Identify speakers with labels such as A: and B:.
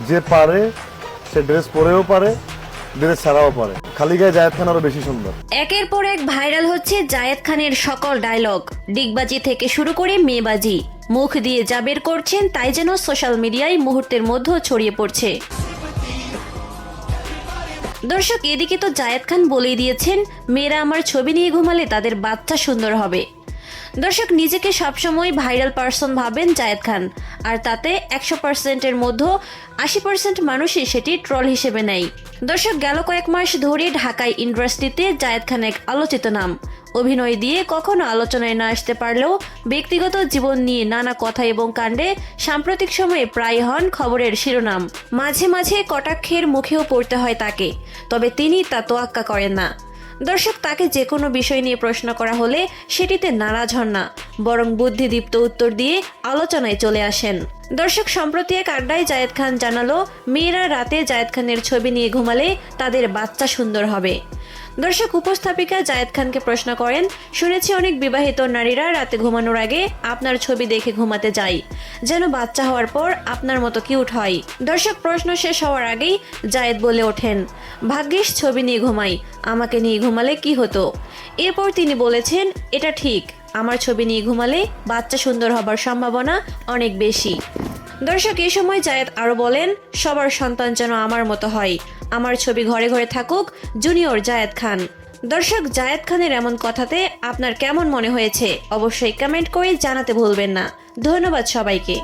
A: যে পারে সে ড্রেস পরেও পারে, ড্রেস ছাড়াও পারে। খালি গায়ে জায়েদ খান আরো বেশি সুন্দর।
B: একের পর এক ভাইরাল হচ্ছে জায়েদ খানের সকল ডায়লগ, ডিগবাজি থেকে শুরু করে মেয়েবাজি। মুখ দিয়ে যা বের করছেন তাই যেন সোশ্যাল মিডিয়ায় মুহূর্তের মধ্যে ছড়িয়ে পড়ছে। দর্শক, এদিকে তো জায়েদ খান বলেই দিয়েছেন মেয়েরা আমার ছবি নিয়ে ঘুমালে তাদের বাচ্চা সুন্দর হবে। দর্শক, নিজেকে সবসময় ভাইরাল পারসন ভাবেন জায়েদ খান, আর তাতে 100%-এর মধ্যে 80% মানুষই সেটি ট্রল হিসেবে নেয়। দর্শক, গেল কয়েক মাস ধরে ঢাকায় ইন্ডাস্ট্রিতে জায়েদ খান এক আলোচিত নাম। অভিনয় দিয়ে কখনো আলোচনায় না আসতে পারলেও ব্যক্তিগত জীবন নিয়ে নানা কথা এবং কাণ্ডে সাম্প্রতিক সময়ে প্রায় হন খবরের শিরোনাম। মাঝে মাঝে কটাক্ষের মুখেও পড়তে হয় তাকে, তবে তিনি তা তোয়াক্কা করেন না। দর্শক, তাকে যে কোনো বিষয় নিয়ে প্রশ্ন করা হলে সেটিতে নারাজ হন না, বরং বুদ্ধিদীপ্ত উত্তর দিয়ে আলোচনায় চলে আসেন। দর্শক, সম্প্রতি এক আড্ডায় জায়েদ খান জানালো মেয়েরা রাতে জায়েদ খানের ছবি নিয়ে ঘুমালে তাদের বাচ্চা সুন্দর হবে। দর্শক, উপস্থাপিকা জায়েদ খানকে প্রশ্ন করেন, শুনেছি অনেক বিবাহিত নারীরা রাতে ঘুমানোর আগে আপনার ছবি দেখে ঘুমাতে যায়, যেন বাচ্চা হওয়ার পর আপনার মতো কিউট হয়। দর্শক, প্রশ্ন শেষ হওয়ার আগেই জায়েদ বলে ওঠেন, ভাগ্যিস ছবি নিয়ে ঘুমাই, আমাকে নিয়ে ঘুমালে কি হতো। এরপর তিনি বলেছেন, এটা ঠিক, আমার ছবি নিয়ে ঘুমালে বাচ্চা সুন্দর হবার সম্ভাবনা অনেক বেশি। দর্শক, এই সময় জায়েদ আরো বলেন, সবার সন্তান যেন আমার মতো হয়, আমার ছবি ঘরে ঘরে থাকুক, জুনিয়র জায়েদ খান। দর্শক, জায়েদ খানের এমন কথাতে আপনার কেমন মনে হয়েছে অবশ্যই কমেন্ট করে জানাতে ভুলবেন না। ধন্যবাদ সবাইকে।